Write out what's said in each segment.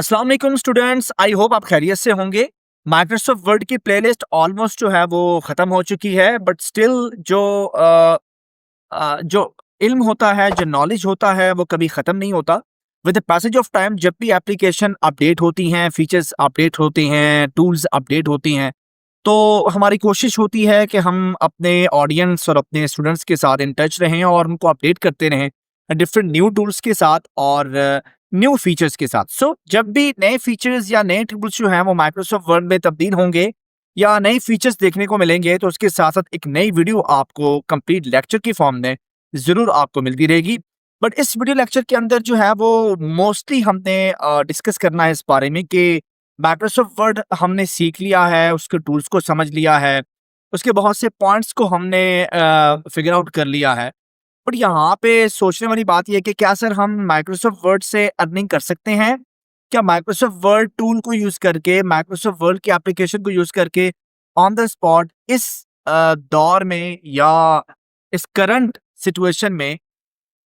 अस्सलाम वालेकुम students, I hope आप खैरियत से होंगे। माइक्रोसॉफ्ट वर्ड की प्लेलिस्ट ऑलमोस्ट जो है वो ख़त्म हो चुकी है, बट स्टिल जो इल्म होता है, जो नॉलेज होता है, वो कभी ख़त्म नहीं होता। With the passage of time जब भी एप्लीकेशन अपडेट होती हैं, फीचर्स अपडेट होते हैं, टूल्स अपडेट होती हैं, तो हमारी कोशिश होती है कि हम अपने ऑडियंस और अपने स्टूडेंट्स के साथ इन टच रहें और उनको अपडेट करते रहें डिफरेंट न्यू टूल्स के साथ और न्यू फीचर्स के साथ। सो जब भी नए फीचर्स या नए टूल्स जो हैं वो माइक्रोसॉफ्ट वर्ड में तब्दील होंगे या नए फीचर्स देखने को मिलेंगे, तो उसके साथ साथ एक नई वीडियो आपको कंप्लीट लेक्चर की फॉर्म में ज़रूर आपको मिलती रहेगी। बट इस वीडियो लेक्चर के अंदर जो है वो मोस्टली हमने डिस्कस करना है इस बारे में कि माइक्रोसॉफ्ट वर्ड हमने सीख लिया है, उसके टूल्स को समझ लिया है, उसके बहुत से पॉइंट्स को हमने फिगर आउट कर लिया है। बट यहाँ पे सोचने वाली बात ये है कि क्या सर हम माइक्रोसॉफ्ट वर्ड से अर्निंग कर सकते हैं? क्या माइक्रोसॉफ्ट वर्ड टूल को यूज़ करके, माइक्रोसॉफ्ट वर्ड की एप्लीकेशन को यूज़ करके ऑन द स्पॉट इस दौर में या इस करंट सिचुएशन में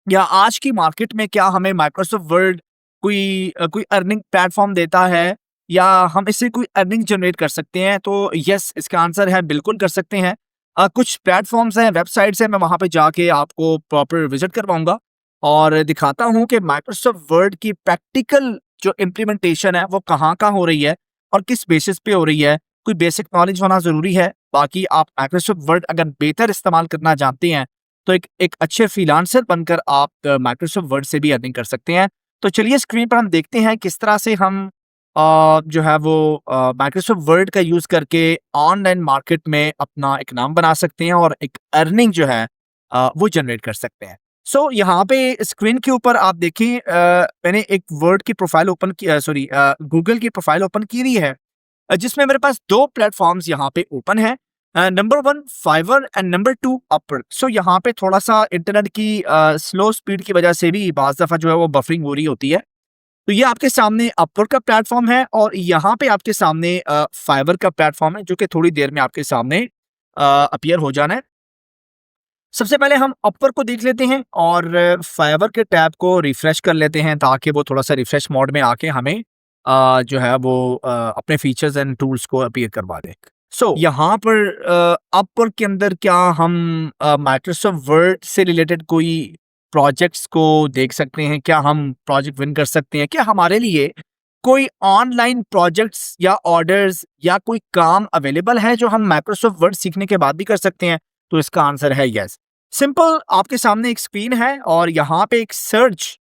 या आज की मार्केट में क्या हमें माइक्रोसॉफ्ट वर्ड कोई अर्निंग प्लेटफॉर्म देता है या हम इससे कोई अर्निंग जनरेट कर सकते हैं? तो यस, इसका आंसर है बिल्कुल कर सकते हैं। कुछ प्लेटफॉर्म्स हैं, वेबसाइट्स हैं, मैं वहाँ पे जाके आपको प्रॉपर विजिट करवाऊंगा और दिखाता हूँ कि माइक्रोसॉफ्ट वर्ड की प्रैक्टिकल जो इम्प्लीमेंटेशन है वो कहाँ हो रही है और किस बेसिस पे हो रही है। कोई बेसिक नॉलेज होना ज़रूरी है। बाकी आप माइक्रोसॉफ्ट वर्ड अगर बेहतर इस्तेमाल करना जानते हैं तो एक एक अच्छे फ्रीलांसर बनकर आप माइक्रोसॉफ्ट वर्ड से भी अर्निंग कर सकते हैं। तो चलिए स्क्रीन पर हम देखते हैं किस तरह से हम जो है वो माइक्रोसॉफ्ट वर्ड का यूज़ करके ऑनलाइन मार्केट में अपना एक नाम बना सकते हैं और एक अर्निंग जो है वो जनरेट कर सकते हैं। सो यहाँ पे स्क्रीन के ऊपर आप देखें, मैंने एक वर्ड की प्रोफाइल ओपन की, सॉरी, गूगल की प्रोफाइल ओपन की हुई है, जिसमें मेरे पास 2 प्लेटफ़ॉर्म्स यहाँ पे ओपन हैं। Number 1 Fiverr and number 2 Upwork. So यहाँ पे थोड़ा-सा इंटरनेट की स्लो स्पीड की वजह से भी बाज़ दफ़ा जो है वो बफरिंग हो रही होती है। तो ये आपके सामने अपवर्क का प्लेटफ़ॉर्म है और यहाँ पे आपके सामने फाइवर का प्लेटफ़ॉर्म है, जो कि थोड़ी देर में आपके सामने अपीयर हो जाना है। सबसे पहले हम अपवर्क को देख लेते हैं और फाइवर के टैब को रिफ्रेश कर लेते हैं ताकि वो थोड़ा-सा रिफ्रेश मोड में आके हमें जो है वो अपने फीचर्स एंड टूल्स को अपीयर करवा दे। सो यहाँ पर अपवर्क के अंदर क्या हम माइक्रोसॉफ्ट वर्ड से रिलेटेड कोई प्रोजेक्ट्स को देख सकते हैं? क्या हम प्रोजेक्ट विन कर सकते हैं? क्या हमारे लिए कोई ऑनलाइन प्रोजेक्ट्स या ऑर्डर्स या कोई काम अवेलेबल है जो हम माइक्रोसॉफ्ट वर्ड सीखने के बाद भी कर सकते हैं? तो इसका आंसर है यस। सिंपल, आपके सामने एक स्क्रीन है और यहाँ पे एक सर्च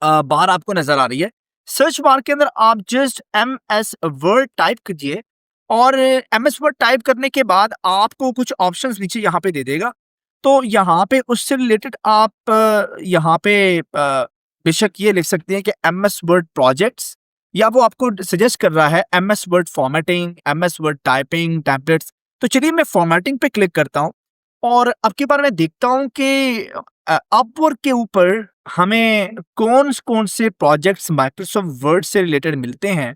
बार आपको नजर आ रही है। सर्च बार के अंदर आप जस्ट MS वर्ड टाइप कीजिए और MS वर्ड टाइप करने के बाद आपको कुछ ऑप्शंस नीचे यहाँ पे दे देगा। तो यहाँ पे उससे रिलेटेड आप यहाँ पे बेशक ये लिख सकते हैं कि MS वर्ड प्रोजेक्ट्स, या वो आपको सजेस्ट कर रहा है MS word formatting, MS word typing, templates. तो चलिए मैं फॉर्मेटिंग पे क्लिक करता हूँ और अब की बार मैं देखता हूँ कि अपवर्क के ऊपर हमें कौन-कौन से प्रोजेक्ट्स माइक्रोसॉफ्ट वर्ड से रिलेटेड मिलते हैं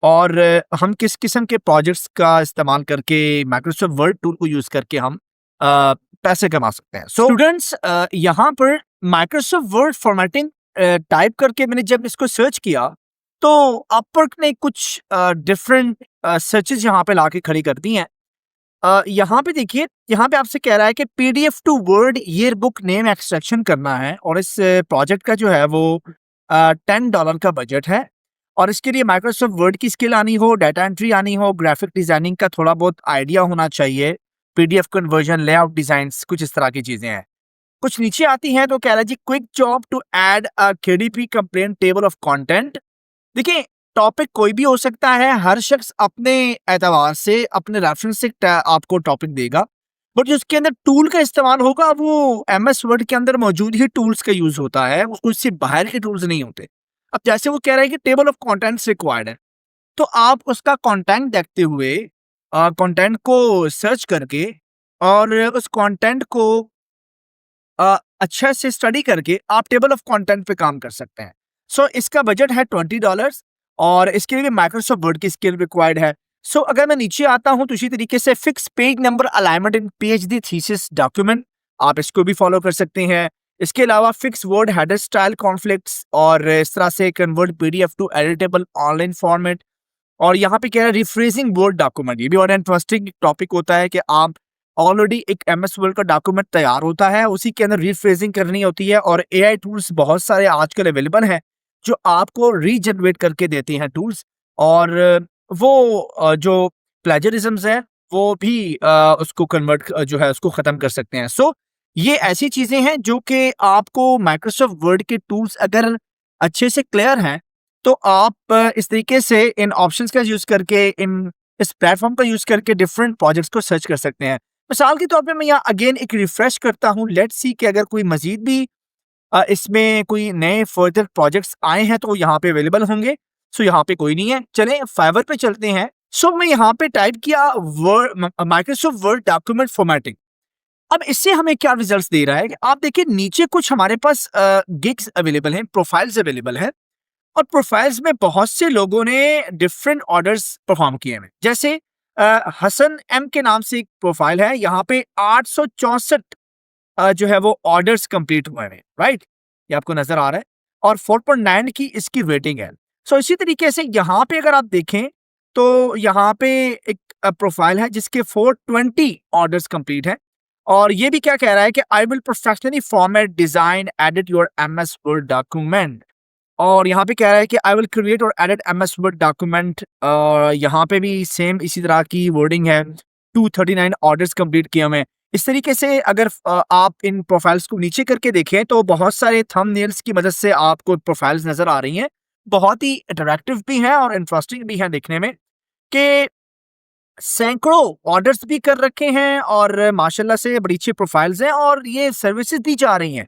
और हम किस किस्म के प्रोजेक्ट्स का इस्तेमाल करके माइक्रोसॉफ्ट वर्ड टूल को यूज़ करके हम पैसे कमा सकते हैं। सो स्टूडेंट्स, यहाँ पर माइक्रोसॉफ्ट वर्ड फॉर्मेटिंग टाइप करके मैंने जब इसको सर्च किया, तो अपवर्क ने कुछ डिफरेंट सर्चेज़ यहाँ पे लाके खड़ी कर दी हैं। यहाँ पे देखिए, यहाँ पे आपसे कह रहा है कि PDF to word yearbook name extraction करना है और इस प्रोजेक्ट का जो है वो $10 का बजट है और इसके लिए माइक्रोसॉफ्ट वर्ड की स्किल आनी हो, डाटा एंट्री आनी हो, ग्राफिक डिजाइनिंग का थोड़ा बहुत आइडिया होना चाहिए, PDF कन्वर्जन, लेआउट डिजाइन्स, कुछ इस तरह की चीजें हैं। कुछ नीचे आती हैं तो कह रहा है जी quick job to add a KDP compliant table of content. देखिए, टॉपिक कोई भी हो सकता है, हर शख्स अपने एतबार से, अपने रेफरेंस से आपको टॉपिक देगा, बट जो उसके अंदर टूल का इस्तेमाल होगा वो MS वर्ड के अंदर मौजूद ही टूल्स का यूज होता है, वो उससे बाहर के टूल्स नहीं होते। अब जैसे वो कह रहा है कि टेबल ऑफ कंटेंट्स रिक्वायर्ड है, तो आप उसका कंटेंट देखते हुए, कंटेंट को सर्च करके और उस कंटेंट को अच्छे से स्टडी करके आप टेबल ऑफ कंटेंट पे काम कर सकते हैं। सो इसका बजट है $20 और इसके लिए माइक्रोसॉफ्ट वर्ड की स्किल रिक्वायर्ड है। सो अगर मैं नीचे आता हूं तो इसी तरीके से fix page number alignment in PhD thesis document, आप इसको भी फॉलो कर सकते हैं। इसके अलावा fix word header style conflicts और इस तरह से convert PDF to editable online format. और यहाँ पे क्या है, रिफ्रेजिंग वर्ड डॉक्यूमेंट, ये भी और इंटरेस्टिंग टॉपिक होता है कि आप ऑलरेडी एक एमएस वर्ड का डॉक्यूमेंट तैयार होता है, उसी के अंदर रिफ्रेजिंग करनी होती है और एआई टूल्स बहुत सारे आजकल अवेलेबल हैं जो आपको रीजनरेट करके देते हैं टूल्स। और वो जो प्लेजरिज्म्स है वो भी उसको कन्वर्ट जो है उसको खत्म कर सकते हैं। सो ये ऐसी चीजें हैं जो कि आपको माइक्रोसॉफ्ट वर्ड के टूल्स अगर अच्छे से क्लियर हैं तो आप इस तरीके से इन ऑप्शंस का यूज करके इस प्लेटफॉर्म का यूज करके डिफरेंट प्रोजेक्ट्स को सर्च कर सकते हैं। मिसाल के तौर पे मैं यहाँ अगेन एक रिफ्रेश करता हूँ, लेट्स सी कि अगर कोई मजीद भी इसमें कोई नए फर्दर प्रोजेक्ट्स आए हैं तो यहाँ पे अवेलेबल होंगे। सो यहाँ पे कोई नहीं है, चलें फाइवर पे चलते हैं। सो मैं यहाँ पे टाइप किया word, Microsoft word document formatting. अब इससे हमें क्या रिजल्ट्स दे रहा है कि आप देखिए नीचे कुछ हमारे पास गिग्स अवेलेबल हैं, प्रोफाइल्स अवेलेबल हैं और प्रोफाइल्स में बहुत से लोगों ने डिफरेंट ऑर्डर्स परफॉर्म किए हैं। जैसे हसन एम के नाम से एक प्रोफाइल है, यहाँ पे 864 जो है वो ऑर्डर्स कंप्लीट हुए हैं, राइट, ये आपको नजर आ रहा है और 4.9 की इसकी रेटिंग है। सो इसी तरीके से यहाँ पे अगर आप देखें तो यहाँ पे एक प्रोफाइल है जिसके 420 ऑर्डर्स कंप्लीट है और ये भी क्या कह रहा है कि I will professionally format design edit your MS word document. और यहाँ पे कह रहा है कि आई विल क्रिएट और एडिट एमएस वर्ड डॉक्यूमेंट। यहाँ पे भी सेम इसी तरह की वर्डिंग है, 239 ऑर्डर्स कंप्लीट किए हुए हैं। इस तरीके से अगर आप इन प्रोफाइल्स को नीचे करके देखें तो बहुत सारे थंबनेल्स की मदद से आपको प्रोफाइल्स नजर आ रही हैं, बहुत ही अट्रैक्टिव भी हैं और इंटरेस्टिंग भी हैं देखने में, कि सैकड़ों ऑर्डर्स भी कर रखे हैं और माशाल्लाह से बड़ी अच्छी प्रोफाइल्स हैं और ये सर्विसेज दी जा रही हैं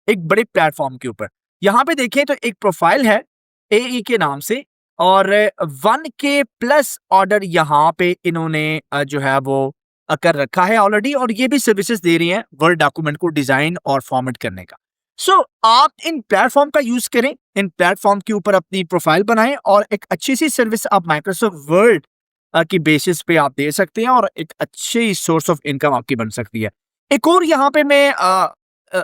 एक बड़े प्लेटफॉर्म के ऊपर। यहाँ पे देखें तो एक प्रोफाइल है एई के नाम से और 1K प्लस ऑर्डर यहाँ पे इन्होंने जो है वो कर रखा है ऑलरेडी और ये भी सर्विसेज दे रही हैं वर्ड डॉक्यूमेंट को डिजाइन और फॉर्मेट करने का। सो आप इन प्लेटफॉर्म का यूज करें, इन प्लेटफॉर्म के ऊपर अपनी प्रोफाइल बनाएं और एक अच्छी सी सर्विस आप माइक्रोसॉफ्ट वर्ड की बेसिस पे आप दे सकते हैं और एक अच्छी सोर्स ऑफ इनकम आपकी बन सकती है। एक और यहाँ पे मैं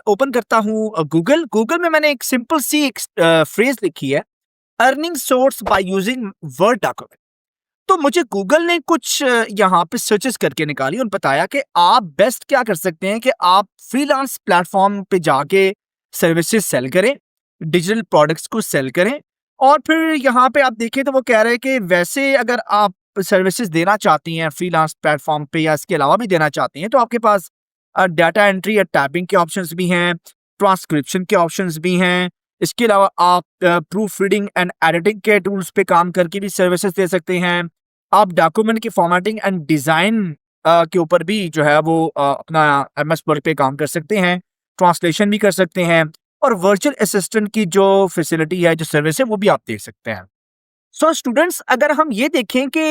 ओपन करता हूँ गूगल। गूगल में मैंने एक सिंपल सी एक फ्रेज लिखी है, earning source by using word document. तो मुझे गूगल ने कुछ यहाँ पे सर्चेस करके निकाली और बताया कि आप बेस्ट क्या कर सकते हैं कि आप फ्रीलांस प्लेटफॉर्म पे जाके सर्विसेज सेल करें, डिजिटल प्रोडक्ट्स को सेल करें और फिर यहाँ पे आप देखें तो वो कह रहे हैं कि वैसे अगर आप सर्विसेज देना चाहती हैं फ्रीलांस प्लेटफॉर्म पे या इसके अलावा भी देना चाहती हैं तो आपके पास डाटा एंट्री या टाइपिंग के ऑप्शंस भी हैं, ट्रांसक्रिप्शन के ऑप्शंस भी हैं। इसके अलावा आप प्रूफ रीडिंग एंड एडिटिंग के टूल्स पे काम करके भी सर्विसेज दे सकते हैं। आप डॉक्यूमेंट की फॉर्मेटिंग एंड डिजाइन के ऊपर भी जो है वो अपना एमएस वर्ड पे काम कर सकते हैं, ट्रांसलेशन भी कर सकते हैं और वर्चुअल असिस्टेंट की जो फैसिलिटी है, जो सर्विस है, वो भी आप देख सकते हैं। सो स्टूडेंट्स, अगर हम ये देखें कि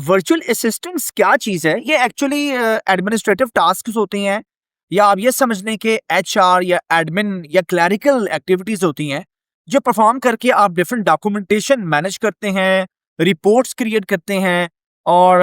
वर्चुअल असिस्टेंट्स क्या चीज़ है, ये एक्चुअली एडमिनिस्ट्रेटिव टास्क्स होती हैं या आप ये समझ लें कि एचआर या एडमिन या क्लरिकल एक्टिविटीज़ होती हैं जो परफॉर्म करके आप डिफरेंट डॉक्यूमेंटेशन मैनेज करते हैं, रिपोर्ट्स क्रिएट करते हैं और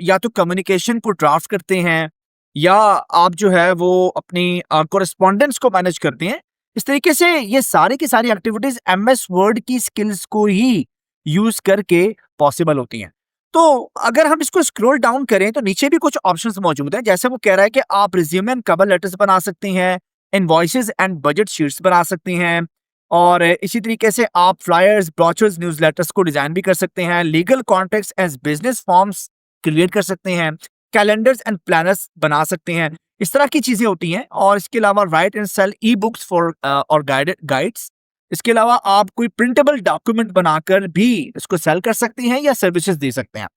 या तो कम्युनिकेशन को ड्राफ्ट करते हैं या आप जो है वो अपनी कोरेस्पॉन्डेंस को मैनेज करते हैं। इस तरीके से ये सारी की सारी एक्टिविटीज एमएस वर्ड की स्किल्स को ही यूज करके पॉसिबल होती हैं। तो अगर हम इसको स्क्रॉल डाउन करें तो नीचे भी कुछ ऑप्शंस मौजूद हैं, जैसे वो कह रहा है कि आप रिज्यूमे एंड कवर लेटर्स बना सकते हैं, इनवॉइसेस एंड बजट शीट्स बना सकते हैं और इसी तरीके से आप फ्लायर्स, ब्रोचर्स, न्यूज़लेटर्स को डिजाइन भी कर सकते हैं, legal contracts as business forms create कर सकते हैं, कैलेंडर्स एंड प्लानर्स बना सकते हैं। इस तरह की चीजें होती हैं और इसके अलावा write and sell e books for और गाइड्स। इसके अलावा आप कोई प्रिंटेबल डॉक्यूमेंट बनाकर भी इसको सेल कर सकते हैं या सर्विसेज दे सकते हैं।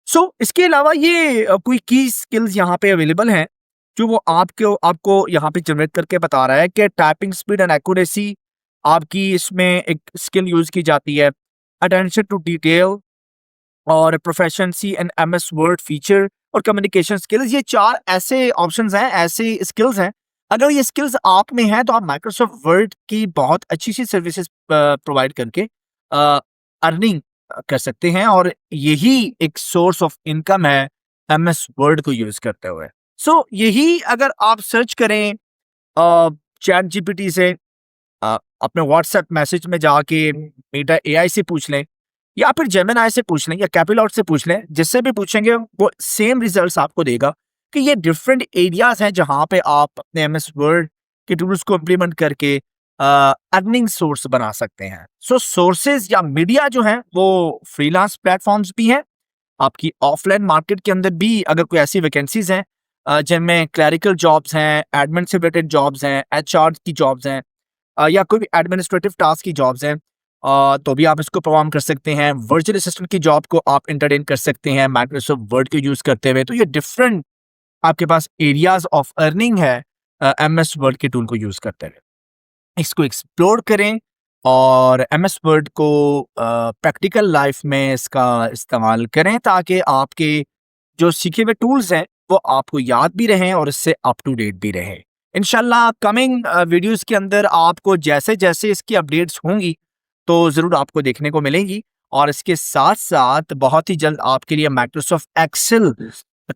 सो इसके अलावा ये कोई की स्किल्स यहाँ पे अवेलेबल हैं जो वो आपको यहाँ पे जनरेट करके बता रहा है कि टाइपिंग स्पीड एंड एक्यूरेसी आपकी इसमें एक स्किल यूज की जाती है, अटेंशन टू डिटेल और proficiency and MS word feature और कम्युनिकेशन स्किल्स। ये 4 ऐसे ऑप्शंस हैं, ऐसे स्किल्स हैं। अगर ये स्किल्स आप में हैं तो आप माइक्रोसॉफ्ट वर्ड की बहुत अच्छी सी सर्विसेज प्रोवाइड करके अर्निंग कर सकते हैं और यही एक सोर्स ऑफ इनकम है एमएस वर्ड को यूज करते हुए। सो यही अगर आप सर्च करें चैट जीपीटी से अपने व्हाट्सएप मैसेज में जाके मेटा एआई से पूछ लें या फिर जेमिनी से पूछ लें या कैपिलॉट से पूछ लें, जिससे भी पूछेंगे वो सेम रिजल्ट्स आपको देगा कि ये डिफरेंट एरियाज हैं जहाँ पे आप अपने एमएस वर्ड के टूल्स को इम्प्लीमेंट करके अर्निंग सोर्स बना सकते हैं। सो सोर्सेज या मीडिया जो है वो फ्रीलांस प्लेटफॉर्म्स भी हैं। आपकी ऑफलाइन मार्केट के अंदर भी अगर कोई ऐसी वैकेंसीज हैं जिनमें क्लरिकल जॉब्स हैं, एडमिन से रिलेटेड जॉब्स हैं, एचआर की जॉब्स हैं, या कोई भी एडमिनिस्ट्रेटिव टास्क की जॉब्स हैं, तो भी आप इसको परफॉर्म कर सकते हैं। वर्चुअल असिस्टेंट की जॉब को आप एंटरटेन कर सकते हैं माइक्रोसॉफ्ट वर्ड को यूज करते हुए। तो ये डिफरेंट आपके पास एरियाज ऑफ अर्निंग है एमएस वर्ड के टूल को यूज करते हुए। इसको एक्सप्लोर करें और एमएस वर्ड को प्रैक्टिकल लाइफ में इसका इस्तेमाल करें ताकि आपके जो सीखे हुए टूल्स हैं वो आपको याद भी रहें और इससे अप टू डेट भी रहें। इंशाल्लाह कमिंग वीडियोस के अंदर आपको जैसे जैसे इसकी अपडेट्स होंगी तो ज़रूर आपको देखने को मिलेंगी। और इसके साथ साथ बहुत ही जल्द आपके लिए माइक्रोसॉफ्ट एक्सेल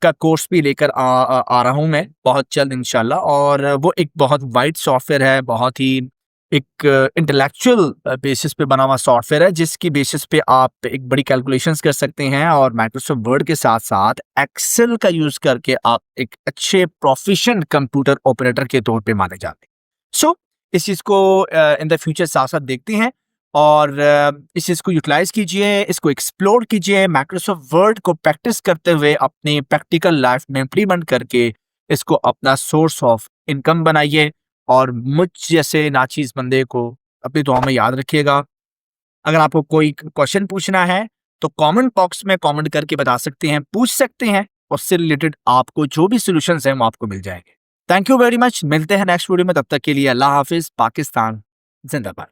का कोर्स भी लेकर आ रहा हूँ मैं बहुत जल्द इंशाल्लाह। और वो एक बहुत वाइड सॉफ्टवेयर है, बहुत ही एक इंटेलेक्चुअल बेसिस पे बना हुआ सॉफ्टवेयर है, जिसकी बेसिस पे आप एक बड़ी कैलकुलेशंस कर सकते हैं और माइक्रोसॉफ्ट वर्ड के साथ साथ एक्सेल का यूज करके आप एक अच्छे प्रोफिशिएंट कंप्यूटर ऑपरेटर के तौर पे माने जाते हैं। सो इस चीज़ को इन द फ्यूचर साथ साथ देखते हैं और इस चीज़ को यूटिलाइज कीजिए, इसको एक्सप्लोर कीजिए, माइक्रोसॉफ्ट वर्ड को प्रैक्टिस करते हुए अपनी प्रैक्टिकल लाइफ में इम्प्लीमेंट करके इसको अपना सोर्स ऑफ इनकम बनाइए। और मुझ जैसे नाचीज़ बंदे को अपनी दुआ में याद रखिएगा। अगर आपको कोई क्वेश्चन पूछना है तो कमेंट बॉक्स में कमेंट करके बता सकते हैं, पूछ सकते हैं। उससे रिलेटेड आपको जो भी सॉल्यूशंस हैं वो आपको मिल जाएंगे। Thank you very much. मिलते हैं नेक्स्ट वीडियो में, तब तक के लिए अल्लाह हाफिज़। पाकिस्तान जिंदाबाद।